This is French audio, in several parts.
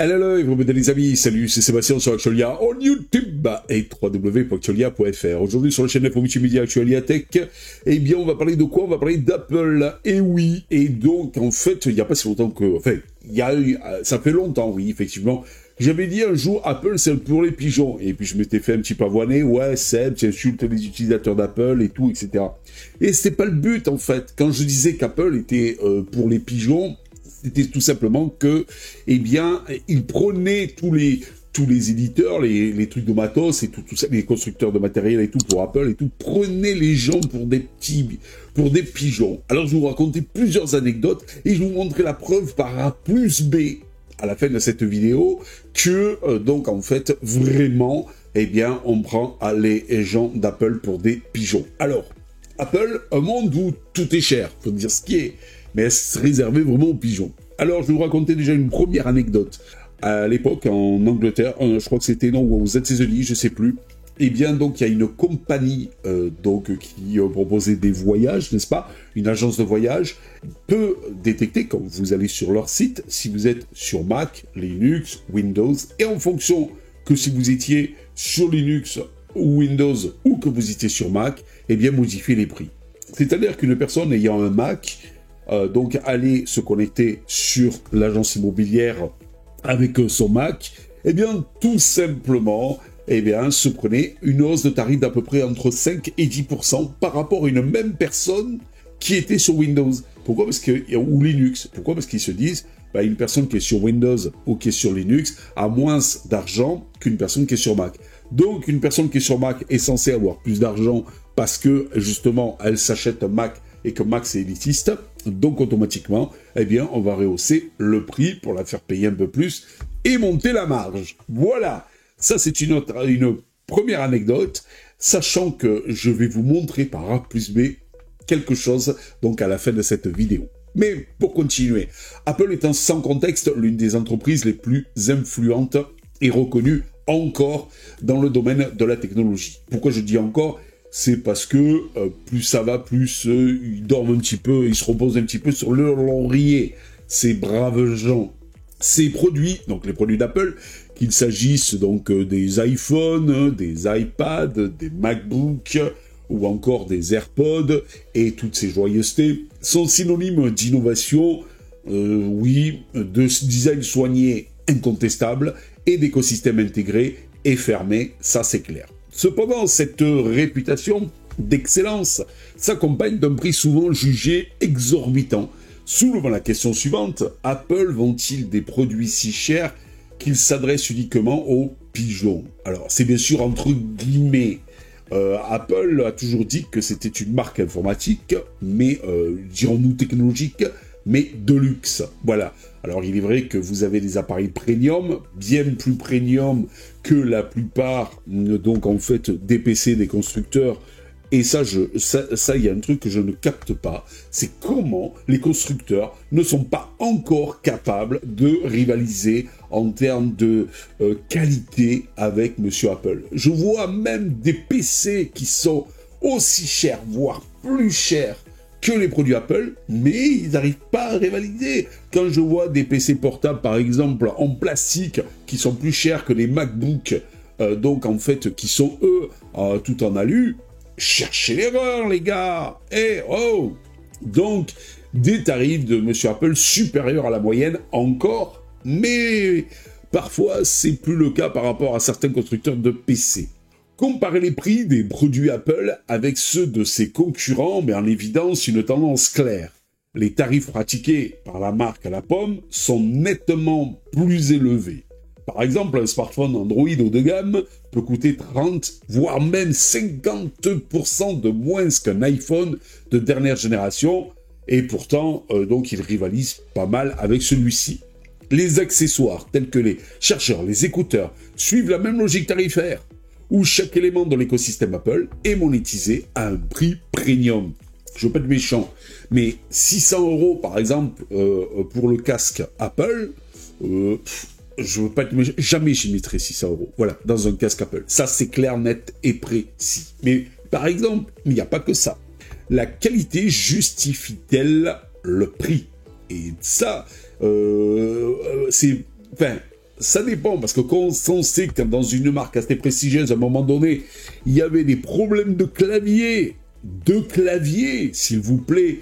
Hello, les amis, salut, c'est Sébastien sur Actualia en YouTube et www.actualia.fr. Aujourd'hui sur la chaîne d'info multimédia Actualia Tech, eh bien on va parler de quoi? On va parler d'Apple, et oui, et donc en fait, il n'y a pas si longtemps que... Enfin, ça fait longtemps, oui, effectivement. J'avais dit un jour, Apple c'est pour les pigeons, et puis je m'étais fait un petit pavoiner, ouais, Seb, tu insultes les utilisateurs d'Apple et tout, etc. Et c'était pas le but en fait. Quand je disais qu'Apple était pour les pigeons, c'était tout simplement que, eh bien, il prenait tous les éditeurs, les trucs de matos et tout ça, les constructeurs de matériel et tout pour Apple et tout, prenaient les gens pour des pigeons. Alors je vais vous raconter plusieurs anecdotes et je vais vous montrer la preuve par A plus B à la fin de cette vidéo que, donc en fait, vraiment, eh bien, on prend les gens d'Apple pour des pigeons. Alors, Apple, un monde où tout est cher, faut dire ce qui est, mais c'est réservé vraiment aux pigeons. Alors, je vais vous raconter déjà une première anecdote. À l'époque, en Angleterre, je crois que c'était aux États-Unis, je sais plus. Eh bien, donc, il y a une compagnie qui proposait des voyages, n'est-ce pas? Une agence de voyage peut détecter, quand vous allez sur leur site, si vous êtes sur Mac, Linux, Windows, et en fonction que si vous étiez sur Linux ou Windows ou que vous étiez sur Mac, eh bien, modifier les prix. C'est-à-dire qu'une personne ayant un Mac, donc aller se connecter sur l'agence immobilière avec son Mac, eh bien, tout simplement, eh bien, se prenait une hausse de tarif d'à peu près entre 5 et 10% par rapport à une même personne qui était sur Windows. Pourquoi? Ou Linux. Pourquoi? Parce qu'ils se disent, une personne qui est sur Windows ou qui est sur Linux a moins d'argent qu'une personne qui est sur Mac. Donc, une personne qui est sur Mac est censée avoir plus d'argent parce que, justement, elle s'achète un Mac et que Mac c'est élitiste, donc automatiquement, eh bien, on va rehausser le prix pour la faire payer un peu plus et monter la marge. Voilà, ça c'est une première anecdote, sachant que je vais vous montrer par A plus B quelque chose, donc à la fin de cette vidéo. Mais pour continuer, Apple étant sans contexte l'une des entreprises les plus influentes et reconnues encore dans le domaine de la technologie. Pourquoi je dis encore ? C'est parce que plus ça va, plus ils dorment un petit peu, ils se reposent un petit peu sur leur laurier, ces braves gens. Ces produits, donc les produits d'Apple, qu'il s'agisse donc des iPhones, des iPads, des MacBooks, ou encore des AirPods, et toutes ces joyeusetés, sont synonymes d'innovation, oui, de design soigné incontestable, et d'écosystème intégré et fermé, ça c'est clair. Cependant, cette réputation d'excellence s'accompagne d'un prix souvent jugé exorbitant, soulevant la question suivante: Apple vend-il des produits si chers qu'ils s'adressent uniquement aux pigeons? Alors, c'est bien sûr entre guillemets. Apple a toujours dit que c'était une marque informatique, mais dirons-nous technologique, mais de luxe. Voilà. Alors, il est vrai que vous avez des appareils premium, bien plus premium que la plupart, donc en fait, des PC des constructeurs. Et ça, il y a un truc que je ne capte pas, c'est comment les constructeurs ne sont pas encore capables de rivaliser en termes de qualité avec Monsieur Apple. Je vois même des PC qui sont aussi chers, voire plus chers que les produits Apple, mais ils n'arrivent pas à rivaliser. Quand je vois des PC portables, par exemple, en plastique, qui sont plus chers que les MacBooks, donc en fait, qui sont eux, tout en alu, cherchez l'erreur, les gars. Oh. Donc, des tarifs de Monsieur Apple supérieurs à la moyenne encore, mais parfois, c'est plus le cas par rapport à certains constructeurs de PC. Comparer les prix des produits Apple avec ceux de ses concurrents met en évidence une tendance claire. Les tarifs pratiqués par la marque à la pomme sont nettement plus élevés. Par exemple, un smartphone Android haut de gamme peut coûter 30, voire même 50% de moins qu'un iPhone de dernière génération, et pourtant, donc, il rivalise pas mal avec celui-ci. Les accessoires, tels que les chargeurs, les écouteurs, suivent la même logique tarifaire, où chaque élément de l'écosystème Apple est monétisé à un prix premium. Je veux pas être méchant, mais 600 € par exemple pour le casque Apple, je veux pas être méchant, jamais j'y mettrai 600 €. Voilà, dans un casque Apple. Ça c'est clair, net et précis. Mais par exemple, il n'y a pas que ça. La qualité justifie-t-elle le prix? Et ça, c'est... Enfin, ça dépend, parce que quand on sait que dans une marque assez prestigieuse, à un moment donné, il y avait des problèmes de clavier, s'il vous plaît,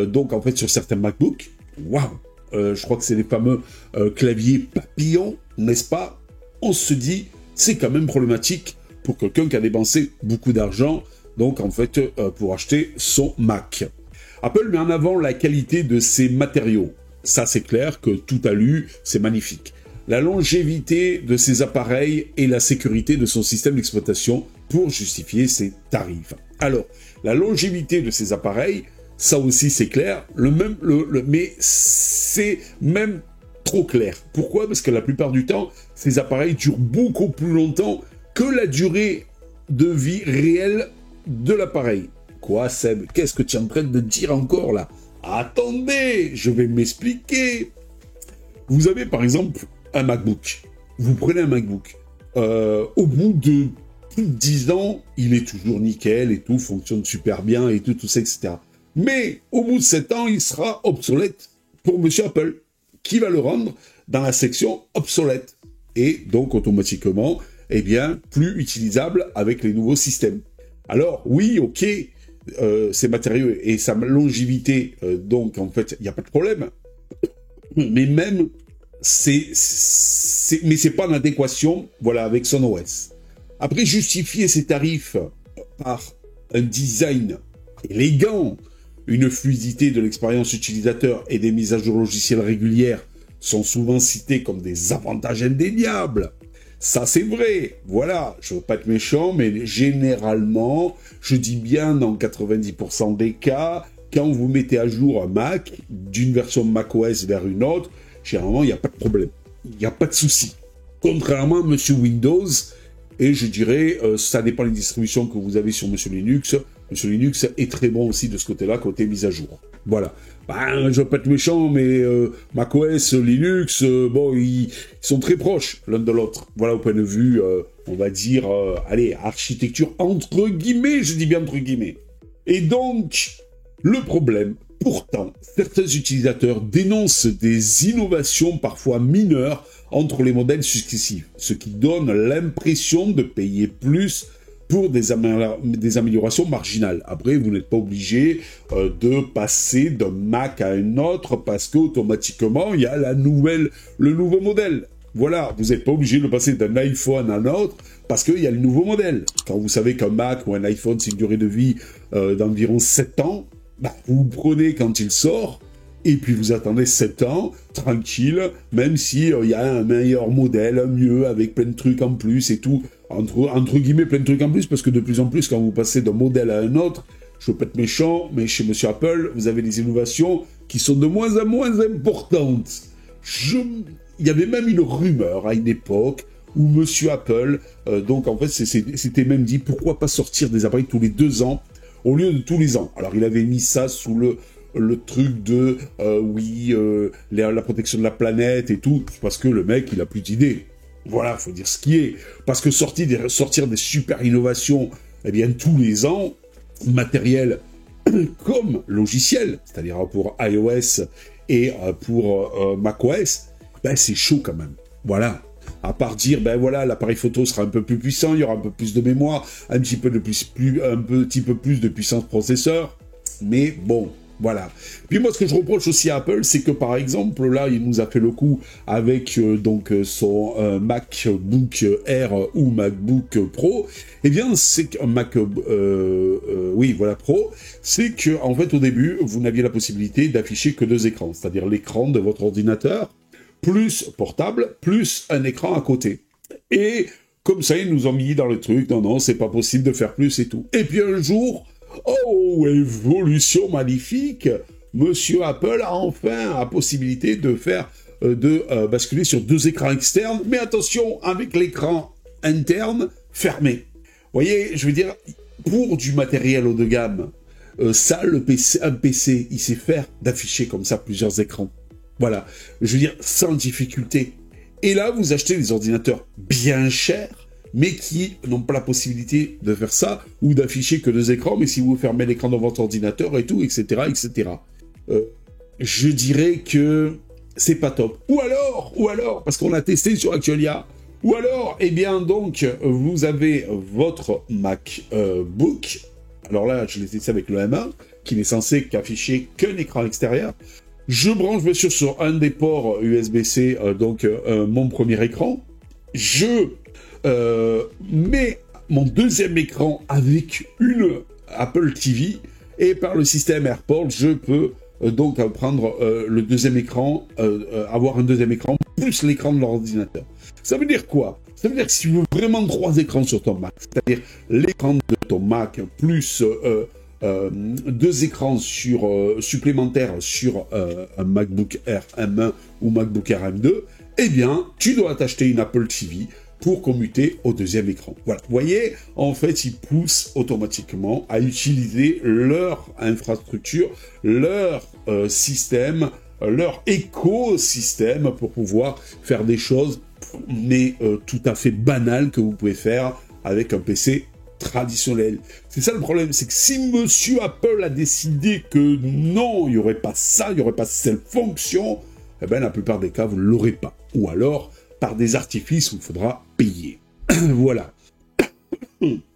donc en fait sur certains MacBooks, waouh, je crois que c'est les fameux claviers papillons, n'est-ce pas? On se dit, c'est quand même problématique pour quelqu'un qui a dépensé beaucoup d'argent, donc en fait pour acheter son Mac. Apple met en avant la qualité de ses matériaux. Ça c'est clair que tout a lu, c'est magnifique. La longévité de ses appareils et la sécurité de son système d'exploitation pour justifier ses tarifs. Alors, la longévité de ces appareils, ça aussi c'est clair, mais c'est même trop clair. Pourquoi? Parce que la plupart du temps, ces appareils durent beaucoup plus longtemps que la durée de vie réelle de l'appareil. Quoi, Seb? Qu'est-ce que tu es en train de dire encore là? Attendez, je vais m'expliquer. Vous avez par exemple un MacBook. Vous prenez un MacBook. Au bout de plus de 10 ans, il est toujours nickel et tout, fonctionne super bien et tout ça, etc. Mais au bout de 7 ans, il sera obsolète pour Monsieur Apple, qui va le rendre dans la section obsolète. Et donc, automatiquement, eh bien, plus utilisable avec les nouveaux systèmes. Alors, oui, ok, ces matériaux et sa longévité, donc, en fait, il n'y a pas de problème. Mais même, mais c'est pas en adéquation, voilà, avec son OS. Après, justifier ces tarifs par un design élégant, une fluidité de l'expérience utilisateur et des mises à jour logicielles régulières sont souvent cités comme des avantages indéniables. Ça, c'est vrai. Voilà, je veux pas être méchant, mais généralement, je dis bien dans 90% des cas, quand vous mettez à jour un Mac, d'une version macOS vers une autre, généralement, il n'y a pas de problème. Il n'y a pas de souci. Contrairement à Monsieur Windows, et je dirais, ça dépend des distributions que vous avez sur Monsieur Linux. Monsieur Linux est très bon aussi de ce côté-là, côté mise à jour. Voilà. Ben, je veux pas être méchant, mais macOS, Linux, bon, ils sont très proches l'un de l'autre. Voilà, au point de vue, on va dire, allez, architecture entre guillemets, je dis bien entre guillemets. Et donc, le problème, pourtant, certains utilisateurs dénoncent des innovations parfois mineures entre les modèles successifs, ce qui donne l'impression de payer plus pour des améliorations marginales. Après, vous n'êtes pas obligé de passer d'un Mac à un autre parce qu'automatiquement, il y a le nouveau modèle. Voilà, vous n'êtes pas obligé de passer d'un iPhone à un autre parce qu'il y a le nouveau modèle. Quand vous savez qu'un Mac ou un iPhone, c'est une durée de vie d'environ 7 ans, bah, vous prenez quand il sort, et puis vous attendez 7 ans, tranquille, même si y a un meilleur modèle, un mieux, avec plein de trucs en plus et tout, entre guillemets plein de trucs en plus, parce que de plus en plus, quand vous passez d'un modèle à un autre, je veux pas être méchant, mais chez Monsieur Apple, vous avez des innovations qui sont de moins en moins importantes. Il y avait même une rumeur à une époque où Monsieur Apple, donc en fait, c'était même dit, pourquoi pas sortir des appareils tous les 2 ans, au lieu de tous les ans. Alors il avait mis ça sous le truc de la protection de la planète et tout, parce que le mec, il a plus d'idées. Voilà, faut dire ce qui est. Parce que sortir des super innovations, eh bien, tous les ans, matériel comme logiciel, c'est-à-dire pour iOS et pour macOS, ben, c'est chaud quand même. Voilà. À part dire, ben voilà, l'appareil photo sera un peu plus puissant, il y aura un peu plus de mémoire, un petit peu plus de puissance processeur, mais bon, voilà. Puis moi, ce que je reproche aussi à Apple, c'est que par exemple, là, il nous a fait le coup avec son MacBook Air ou MacBook Pro. Eh bien, c'est qu'un Mac, Pro, c'est que en fait, au début, vous n'aviez la possibilité d'afficher que 2 écrans, c'est-à-dire l'écran de votre ordinateur, plus portable, plus un écran à côté. Et comme ça, ils nous ont mis dans le truc, non, c'est pas possible de faire plus et tout. Et puis un jour, oh, évolution magnifique, Monsieur Apple a enfin la possibilité de faire, basculer sur 2 écrans externes, mais attention, avec l'écran interne fermé. Vous voyez, je veux dire, pour du matériel haut de gamme, ça, un PC, il sait faire d'afficher comme ça plusieurs écrans. Voilà, je veux dire, sans difficulté. Et là, vous achetez des ordinateurs bien chers, mais qui n'ont pas la possibilité de faire ça, ou d'afficher que 2 écrans, mais si vous fermez l'écran de votre ordinateur et tout, etc., etc. Je dirais que c'est pas top. Ou alors, parce qu'on a testé sur Actualia, ou alors, eh bien, donc, vous avez votre MacBook. Alors là, je l'ai testé avec le M1, qui n'est censé qu'afficher qu'un écran extérieur. Je branche, bien sûr, sur un des ports USB-C, mon premier écran. Je mets mon deuxième écran avec une Apple TV, et par le système AirPort, je peux donc prendre le deuxième écran, avoir un deuxième écran, plus l'écran de l'ordinateur. Ça veut dire quoi? Ça veut dire que si tu veux vraiment 3 écrans sur ton Mac, c'est-à-dire l'écran de ton Mac, plus 2 écrans supplémentaires sur un MacBook Air M1 ou MacBook Air M2, eh bien, tu dois t'acheter une Apple TV pour commuter au deuxième écran. Voilà, vous voyez, en fait, ils poussent automatiquement à utiliser leur infrastructure, leur système, leur écosystème pour pouvoir faire des choses, mais tout à fait banales que vous pouvez faire avec un PC traditionnel. C'est ça le problème, c'est que si Monsieur Apple a décidé que non, il n'y aurait pas ça, il n'y aurait pas cette fonction, eh bien, la plupart des cas, vous ne l'aurez pas. Ou alors, par des artifices où il faudra payer. Voilà.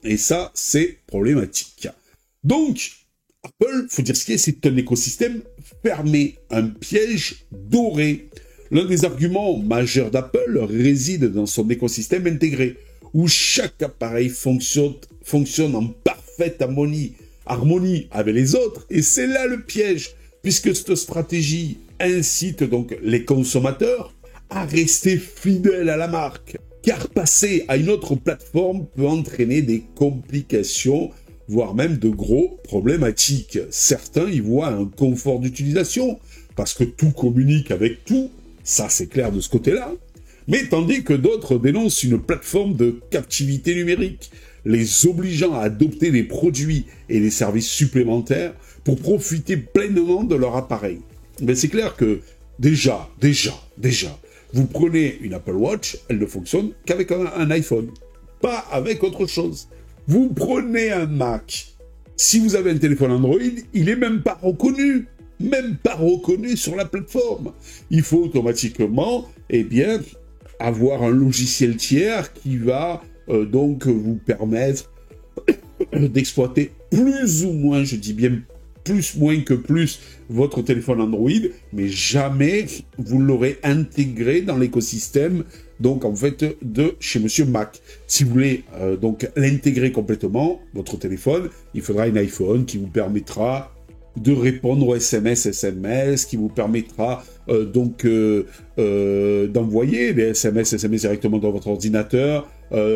Et ça, c'est problématique. Donc, Apple, faut dire ce qu'il y a, c'est un écosystème fermé, un piège doré. L'un des arguments majeurs d'Apple réside dans son écosystème intégré, où chaque appareil fonctionne en parfaite harmonie avec les autres, et c'est là le piège, puisque cette stratégie incite donc les consommateurs à rester fidèles à la marque, car passer à une autre plateforme peut entraîner des complications, voire même de gros problématiques. Certains y voient un confort d'utilisation, parce que tout communique avec tout, ça c'est clair de ce côté-là, mais tandis que d'autres dénoncent une plateforme de captivité numérique, les obligeant à adopter des produits et des services supplémentaires pour profiter pleinement de leur appareil. Mais c'est clair que déjà, vous prenez une Apple Watch, elle ne fonctionne qu'avec un iPhone, pas avec autre chose. Vous prenez un Mac, si vous avez un téléphone Android, il n'est même pas reconnu sur la plateforme. Il faut automatiquement, eh bien, avoir un logiciel tiers qui va donc vous permettre d'exploiter plus ou moins, je dis bien plus, moins que plus, votre téléphone Android, mais jamais vous l'aurez intégré dans l'écosystème, donc en fait, de chez Monsieur Mac. Si vous voulez donc l'intégrer complètement, votre téléphone, il faudra un iPhone qui vous permettra de répondre aux SMS, qui vous permettra d'envoyer les SMS directement dans votre ordinateur,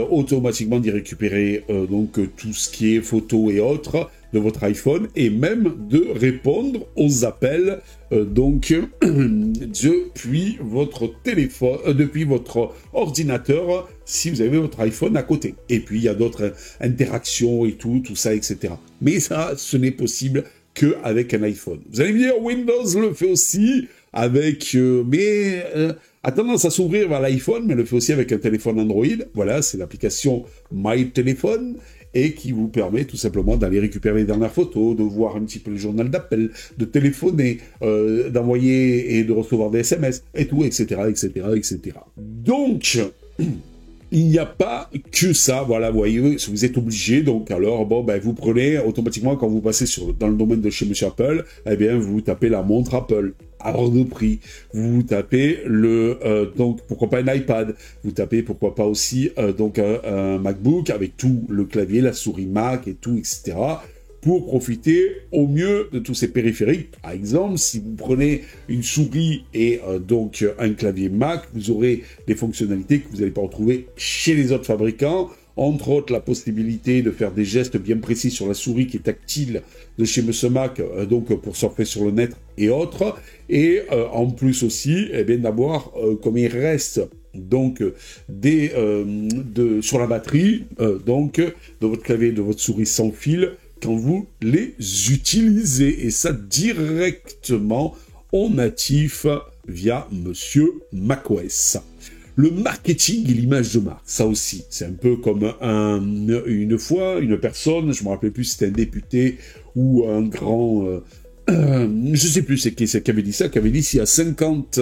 automatiquement d'y récupérer tout ce qui est photos et autres de votre iPhone, et même de répondre aux appels depuis votre téléphone, depuis votre ordinateur, si vous avez votre iPhone à côté. Et puis il y a d'autres interactions et tout ça, etc. Mais ça, ce n'est possible qu'avec un iPhone. Vous allez me dire, Windows le fait aussi avec... a tendance à s'ouvrir vers l'iPhone, mais le fait aussi avec un téléphone Android. Voilà, c'est l'application My Telephone, et qui vous permet tout simplement d'aller récupérer les dernières photos, de voir un petit peu le journal d'appel, de téléphoner, d'envoyer et de recevoir des SMS, et tout, etc., etc., etc. Donc... il n'y a pas que ça, voilà, vous voyez, vous êtes obligé, donc alors, vous prenez automatiquement, quand vous passez dans le domaine de chez Monsieur Apple, eh bien, vous tapez la montre Apple, à hors de prix, vous tapez pourquoi pas un iPad, vous tapez, pourquoi pas aussi, un MacBook, avec tout le clavier, la souris Mac et tout, etc., pour profiter au mieux de tous ces périphériques. Par exemple, si vous prenez une souris et un clavier Mac, vous aurez des fonctionnalités que vous n'allez pas retrouver chez les autres fabricants, entre autres la possibilité de faire des gestes bien précis sur la souris qui est tactile de chez Monsieur Mac, pour surfer sur le net et autres, et en plus aussi, d'avoir, comme il reste sur la batterie, de votre clavier et de votre souris sans fil, quand vous les utilisez, et ça directement en natif via Monsieur macOS. Le marketing et l'image de marque, ça aussi, c'est un peu comme une fois, une personne, je me rappelle plus si c'était un député ou un grand... je sais plus c'est qui avait dit ça, qui avait dit s'il y a 50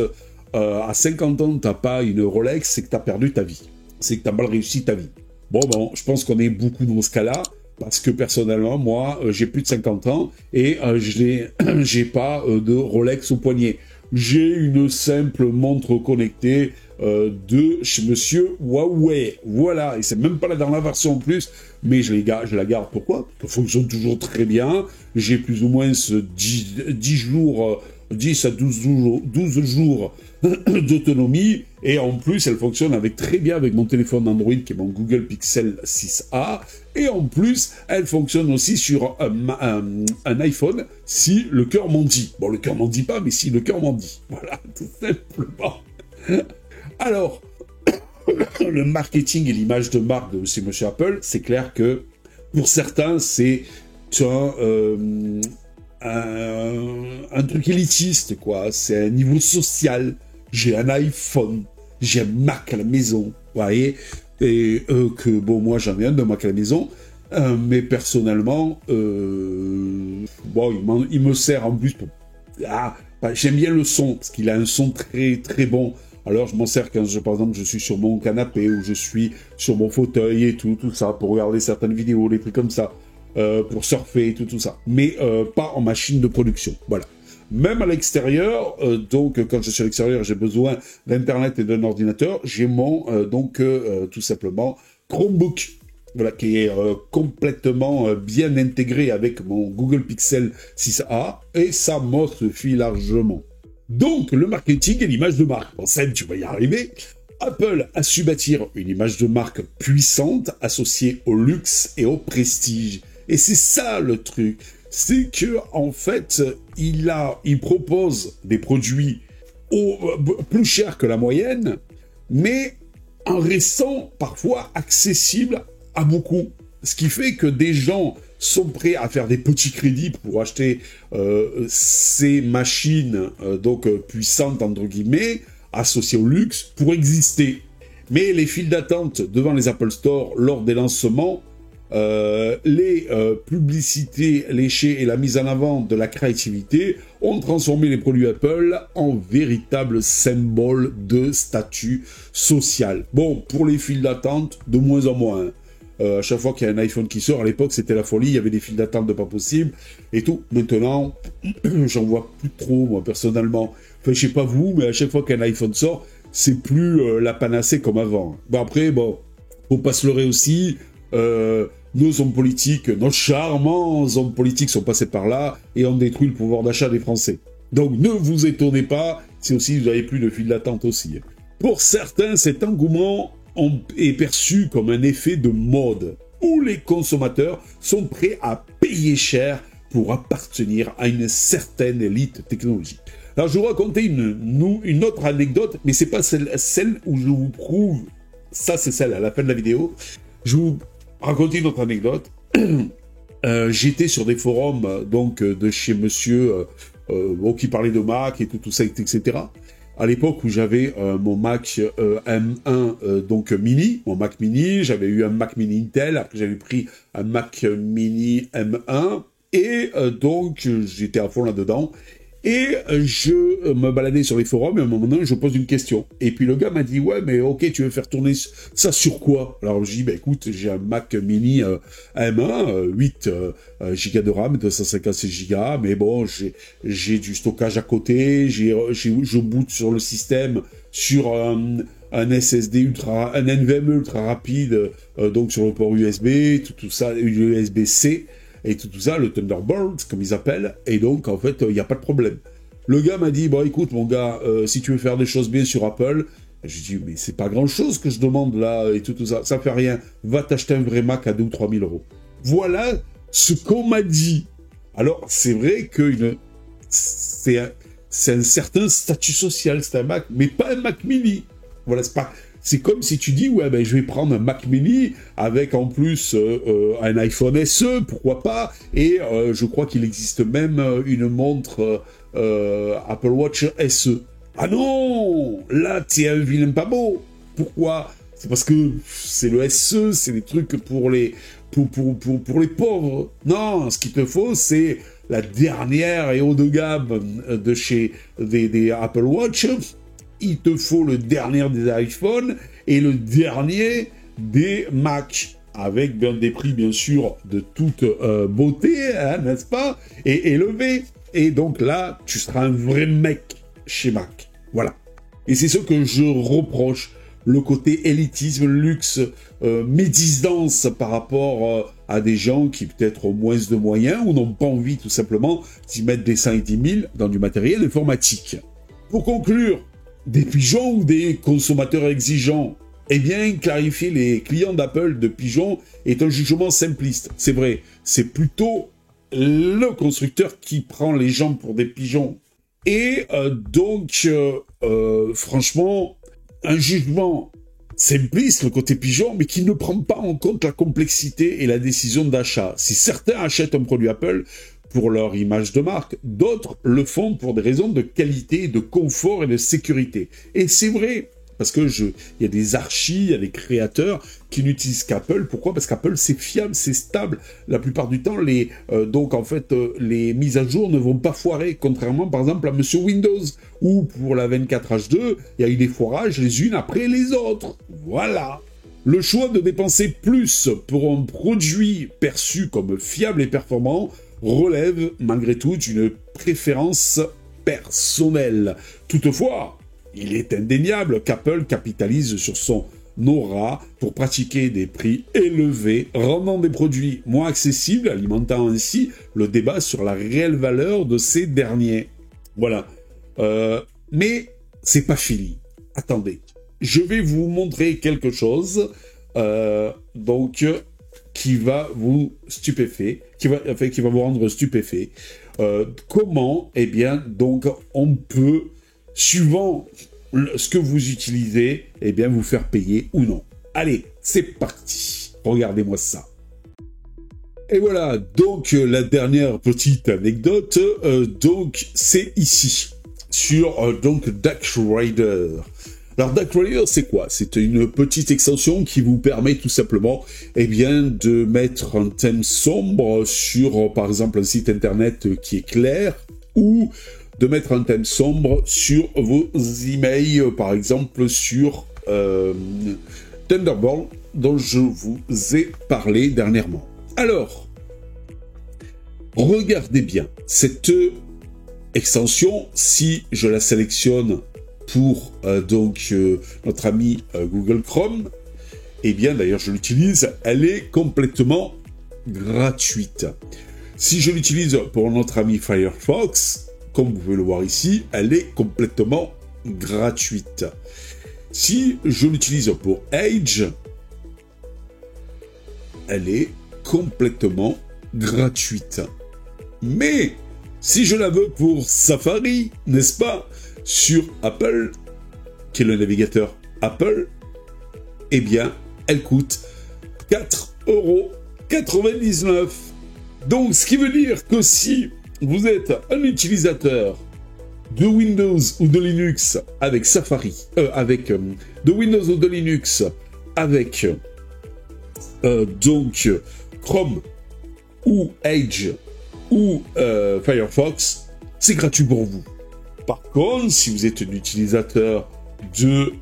à 50 ans, t'as pas une Rolex, c'est que t'as perdu ta vie. C'est que t'as mal réussi ta vie. Bon, je pense qu'on est beaucoup dans ce cas-là, parce que personnellement, moi, j'ai plus de 50 ans, et j'ai pas de Rolex au poignet. J'ai une simple montre connectée de chez Monsieur Huawei. Voilà, et c'est même pas la dernière version en plus, mais je la garde. Pourquoi? Ça fonctionne toujours très bien. J'ai plus ou moins 10 jours, 10 à 12 jours d'autonomie, et en plus, elle fonctionne très bien avec mon téléphone Android, qui est mon Google Pixel 6a, et en plus, elle fonctionne aussi sur un iPhone, si le cœur m'en dit. Bon, le cœur m'en dit pas, mais si le cœur m'en dit. Voilà, tout simplement. Alors, le marketing et l'image de marque de ces monsieur Apple, c'est clair que pour certains, c'est un truc élitiste, quoi. C'est un niveau social. J'ai un iPhone, j'ai un Mac à la maison, vous voyez, et bon, moi j'en ai un de Mac à la maison, mais personnellement, bon, il me sert en plus pour... j'aime bien le son, parce qu'il a un son très très bon. Alors je m'en sers quand, par exemple, je suis sur mon canapé, ou je suis sur mon fauteuil et tout ça, pour regarder certaines vidéos, des trucs comme ça, pour surfer et tout ça. Mais pas en machine de production, voilà. Même à l'extérieur, donc quand je suis à l'extérieur, j'ai besoin d'internet et d'un ordinateur, j'ai mon, tout simplement, Chromebook, voilà, qui est complètement bien intégré avec mon Google Pixel 6a, et ça m'en suffit largement. Donc, le marketing et l'image de marque. Bon, Sam, tu vas y arriver. Apple a su bâtir une image de marque puissante, associée au luxe et au prestige. Et c'est ça le truc. C'est que, en fait, il propose des produits plus chers que la moyenne, mais en restant parfois accessibles à beaucoup. Ce qui fait que des gens sont prêts à faire des petits crédits pour acheter ces machines puissantes, entre guillemets, associées au luxe, pour exister. Mais les files d'attente devant les Apple Store lors des lancements, les publicités léchées et la mise en avant de la créativité ont transformé les produits Apple en véritable symbole de statut social. Bon, pour les files d'attente, de moins en moins. À chaque fois qu'il y a un iPhone qui sort, à l'époque c'était la folie, il y avait des files d'attente de pas possible et tout. Maintenant, j'en vois plus trop, moi personnellement. Enfin, je sais pas vous, mais à chaque fois qu'un iPhone sort, c'est plus la panacée comme avant. Bon après, faut pas se leurrer aussi. Nos hommes politiques, nos charmants hommes politiques sont passés par là et ont détruit le pouvoir d'achat des Français. Donc ne vous étonnez pas si aussi vous n'avez plus de file d'attente aussi. Pour certains, cet engouement est perçu comme un effet de mode, où les consommateurs sont prêts à payer cher pour appartenir à une certaine élite technologique. Alors je vais vous raconter une autre anecdote, mais c'est pas celle où je vous prouve, ça c'est celle à la fin de la vidéo, je vais vous raconter une autre anecdote. J'étais sur des forums de chez monsieur qui parlait de Mac et tout ça, etc. À l'époque où j'avais mon Mac M1 mini, mon Mac mini, j'avais eu un Mac mini Intel, après j'avais pris un Mac mini M1, et donc j'étais à fond là-dedans, et je me baladais sur les forums, et à un moment donné, je pose une question. Et puis le gars m'a dit, ouais, mais ok, tu veux faire tourner ça sur quoi? Alors je dis, bah écoute, j'ai un Mac mini M1, 8 Go de RAM, 256 Go, mais bon, j'ai du stockage à côté, je boot sur le système, sur un SSD un NVMe ultra rapide, donc sur le port USB, tout ça, USB-C, et tout ça, le Thunderbolt, comme ils appellent, et donc, en fait, il n'y a pas de problème. Le gars m'a dit, bon, écoute, mon gars, si tu veux faire des choses bien sur Apple, je dis, mais c'est pas grand-chose que je demande, là, et tout ça, ça fait rien, va t'acheter un vrai Mac à 2 ou 3 000 euros. Voilà ce qu'on m'a dit. Alors, c'est vrai que c'est un certain statut social, c'est un Mac, mais pas un Mac mini. Voilà, c'est comme si tu dis, ouais, ben, je vais prendre un Mac mini avec en plus un iPhone SE, pourquoi pas, et je crois qu'il existe même une montre Apple Watch SE. Ah non, là, t'es un vilain pas beau. Pourquoi? C'est parce que c'est le SE, c'est des trucs pour les pauvres. Non, ce qu'il te faut, c'est la dernière et haut de gamme de chez des Apple Watch, il te faut le dernier des iPhones et le dernier des Mac, avec des prix bien sûr de toute beauté, hein, n'est-ce pas, et élevé. Et donc là, tu seras un vrai mec chez Mac. Voilà. Et c'est ce que je reproche, le côté élitisme, luxe, médisance par rapport à des gens qui peut-être ont moins de moyens ou n'ont pas envie tout simplement d'y mettre des 5 et 10 000 dans du matériel informatique. Pour conclure, des pigeons ou des consommateurs exigeants, eh bien, clarifier les clients d'Apple de pigeons est un jugement simpliste. C'est vrai, c'est plutôt le constructeur qui prend les gens pour des pigeons. Et donc, franchement, un jugement simpliste, le côté pigeon, mais qui ne prend pas en compte la complexité et la décision d'achat. Si certains achètent un produit Apple pour leur image de marque, d'autres le font pour des raisons de qualité, de confort et de sécurité. Et c'est vrai, parce que il y a des archis, il y a des créateurs qui n'utilisent qu'Apple. Pourquoi? Parce qu'Apple, c'est fiable, c'est stable. La plupart du temps, donc en fait, les mises à jour ne vont pas foirer, contrairement par exemple à Monsieur Windows, où pour la 24H2, il y a eu des foirages les unes après les autres. Voilà. Le choix de dépenser plus pour un produit perçu comme fiable et performant relève malgré tout d'une préférence personnelle. Toutefois, il est indéniable qu'Apple capitalise sur son aura pour pratiquer des prix élevés, rendant des produits moins accessibles, alimentant ainsi le débat sur la réelle valeur de ces derniers. Voilà. Mais c'est pas fini. Attendez. Je vais vous montrer quelque chose, qui va vous stupéfier, qui va vous rendre stupéfait. Comment, eh bien, donc, on peut, suivant ce que vous utilisez, eh bien, vous faire payer ou non. Allez, c'est parti. Regardez-moi ça. Et voilà, donc, la dernière petite anecdote, donc, c'est ici, sur, donc, DuckRider. Alors, DuckRider, c'est quoi? C'est une petite extension qui vous permet tout simplement, eh bien, de mettre un thème sombre sur, par exemple, un site internet qui est clair, ou de mettre un thème sombre sur vos emails, par exemple, sur Thunderbird, dont je vous ai parlé dernièrement. Alors, regardez bien, cette extension, si je la sélectionne pour notre ami Google Chrome, eh bien d'ailleurs je l'utilise, elle est complètement gratuite. Si je l'utilise pour notre ami Firefox, comme vous pouvez le voir ici, elle est complètement gratuite. Si je l'utilise pour Edge, elle est complètement gratuite. Mais si je la veux pour Safari, n'est-ce pas, sur Apple, qui est le navigateur Apple, eh bien, elle coûte 4,99 €. Donc, ce qui veut dire que si vous êtes un utilisateur de Windows ou de Linux avec Safari, de Windows ou de Linux avec Chrome ou Edge ou Firefox, c'est gratuit pour vous. Par contre, si vous êtes un utilisateur de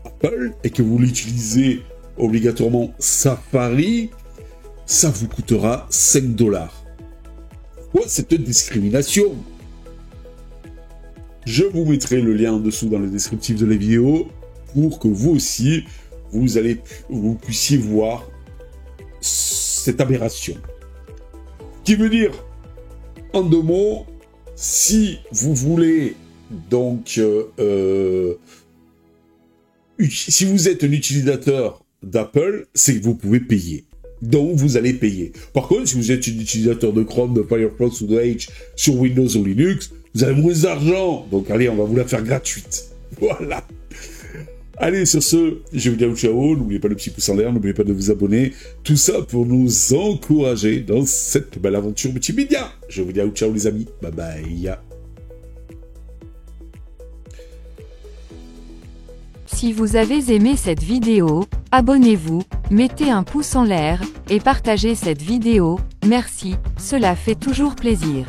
Apple et que vous l'utilisez obligatoirement Safari, ça vous coûtera 5 $. Pourquoi cette discrimination? Je vous mettrai le lien en dessous dans le descriptif de la vidéo pour que vous aussi, vous puissiez voir cette aberration. Qui veut dire, en 2 mots, si vous voulez donc, si vous êtes un utilisateur d'Apple, c'est que vous pouvez payer. Donc, vous allez payer. Par contre, si vous êtes un utilisateur de Chrome, de Firefox ou de Edge sur Windows ou Linux, vous avez moins d'argent. Donc, allez, on va vous la faire gratuite. Voilà. Allez, sur ce, je vous dis ciao. N'oubliez pas le petit pouce en l'air, n'oubliez pas de vous abonner. Tout ça pour nous encourager dans cette belle aventure multimédia. Je vous dis ciao les amis. Bye bye. Si vous avez aimé cette vidéo, abonnez-vous, mettez un pouce en l'air, et partagez cette vidéo, merci, cela fait toujours plaisir.